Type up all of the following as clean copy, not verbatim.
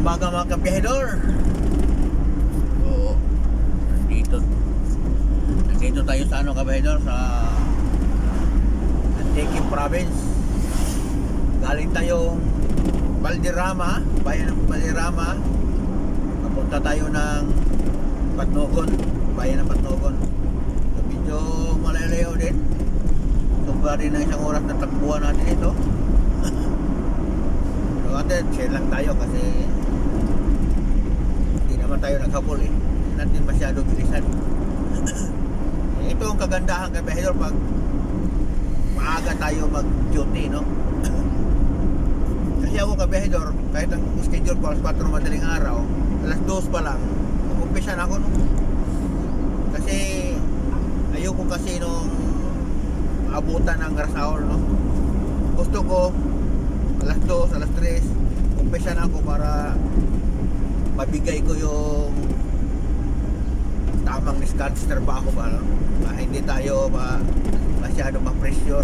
umaga mga kabiyahedor. So, nandito tayo sa kabiyahedor, sa Antique Province. Galing tayong Valderrama, bayan ng Valderrama. Papunta tayo ng Patnogon, bayan ng Patnogon. So, medyo malalayo din. So, rin na isang oras na takbuhan natin ito. So, atin, share lang tayo kasi hindi naman tayo naghabol eh. Hindi natin masyado bilisan. Ito ang kagandahan kay Bahidor pag maaga tayo mag-duty, no? Kasi ako kay Bahidor, kahit ang schedule ko alas 4 madaling araw, alas 2 pa lang, mag-umpisa na ako, no? Kasi ayoko kasi nung abutan ng rush hour, no? Gusto ko alas 2, alas 3 umpisa na ako para mabigay ko yung tamang discard sa trabaho ba, no? Hindi tayo masyado ma-pressure.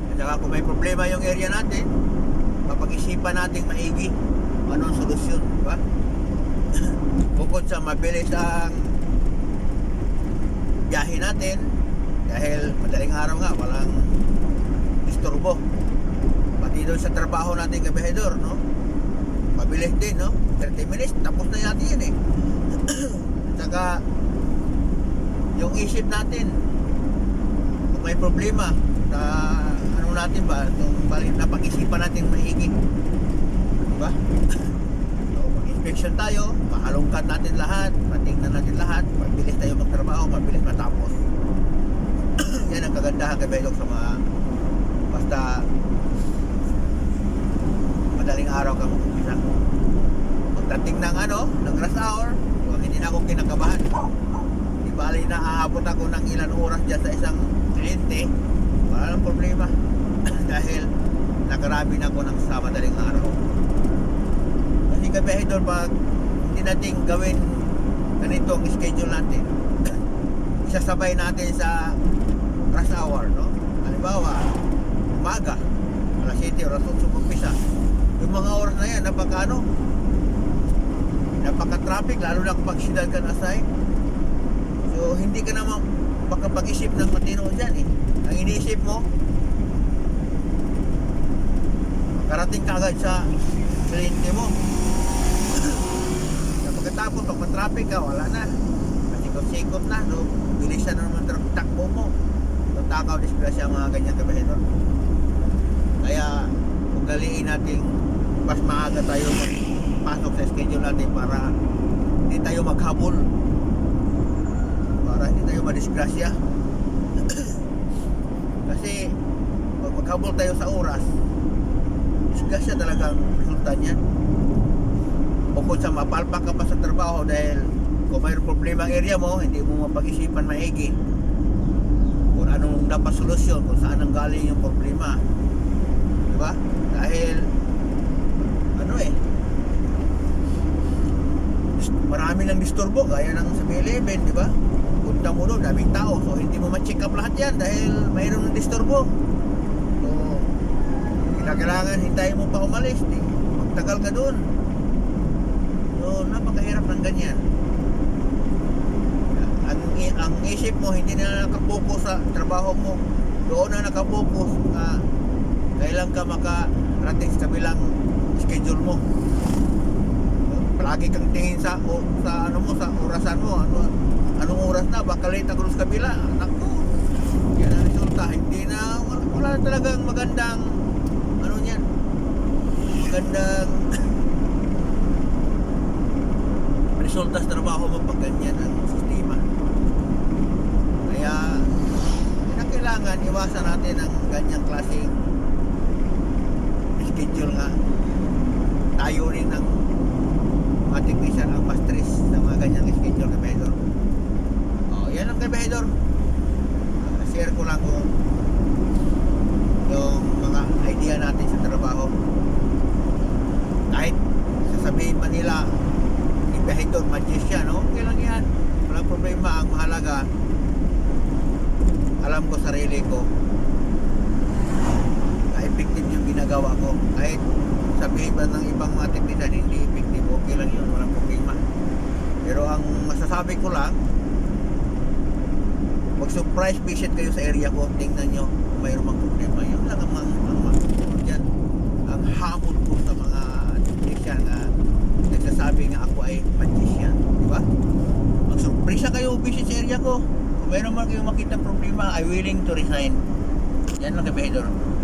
At saka kung may problema yung area natin, mapag-isipan natin maigi anong solusyon, di ba? Bukod sa mabilis ang biyahe natin, dahil madaling araw nga, walang disturbo. Pati doon sa trabaho natin kay Bahidor, no? Mabilis din, no? 30 minutes, tapos na natin yan eh. At saka yung isip natin, kung may problema sa ano natin ba, itong napag-isipan natin maigi, diba? So, mag-inspection tayo, mahalongkat natin lahat, patingnan natin lahat, mabilis tayo magtrabaho, mabilis matapos. Yan ang kagandahan kay Bahidor sa mga basta madaling araw ka mag-umpisa. Pagdating ng ng rush hour, hindi na ako kinakabahan. Di bali na aabot ako ng ilan oras dyan sa isang kliyente, wala nang problema. Dahil nakarami na ako ng sa madaling araw. Kasi kay Bahidor, pag hindi natin gawin ganito ang schedule natin, isasabay natin sa rush hour, no? Halimbawa, umaga, alas 7 oras 8 umpisa. Yung mga oras na yan, napaka-traffic, lalo na kapag sidal ka na aside. So, hindi ka naman makapag-isip ng matino dyan eh. Ang iniisip mo, makarating ka agad sa kliyente mo. Pagkatapos, pag matraffic ka, wala na. Sikot-sikot na, no? Bilisan na naman takbo mo. So, takaw, disgrasya mga ganyan kay Bahidor. Kaya, ugaliin natin mas maaga tayo pasok sa schedule natin para hindi tayo maghabol, para hindi tayo madisgrasya. Kasi pag maghabol tayo sa oras, disgrasya talagang resulta niyan. Bukod sa mapalpak ka pa sa trabaho dahil kung mayroong problema ang area mo, hindi mo mapag-isipan maigi kung anong dapat solusyon, kung saan ang galing yung problema, diba? Dahil marami ng disturbo, gaya ng sa B11, di ba? Punta mo doon, daming tao, so hindi mo ma-check up lahat yan dahil mayroon ng disturbo. So, kailangan hintayin mo pa umalis, magtagal ka doon. So, napakahirap ng ganyan. Ang isip mo hindi na nakapokus sa trabaho mo, doon na nakapokus na kailan ka makarating sa kabilang schedule mo. Palagi kang tingin sa sa orasan mo, anong oras na, baka late ako sa kabila. Naku, yan ang resulta. Hindi na, wala talagang magandang magandang resulta sa trabaho mo pag ganyan ang sistema. Kaya kailangan iwasan natin ang ganyang klaseng schedule nga. Tayo rin ng technician ang mas stress sa mga ganyang schedule kay Bahidor. Yan ang kay Bahidor. Share ko lang yung mga idea natin sa trabaho. Kahit sasabihin man nila ni Bahidor magician, okay lang yan, walang problema. Ang mahalaga, alam ko sarili ko na effective yung ginagawa ko. Kahit sabihin ba ng ibang mga teknisan hindi effective, okay lang yun, walang problema. Pero ang masasabi ko lang, mag-surprise visit kayo sa area ko, tingnan nyo kung mayroon mang problema. Yun lang dyan. Ang hamon ko sa mga technician na nagsasabi nga ako ay magician, di ba? Mag-surprise kayo visit sa area ko. Kung mayroon man kayo makita problema, I willing to resign. Yan lang, kabahidor.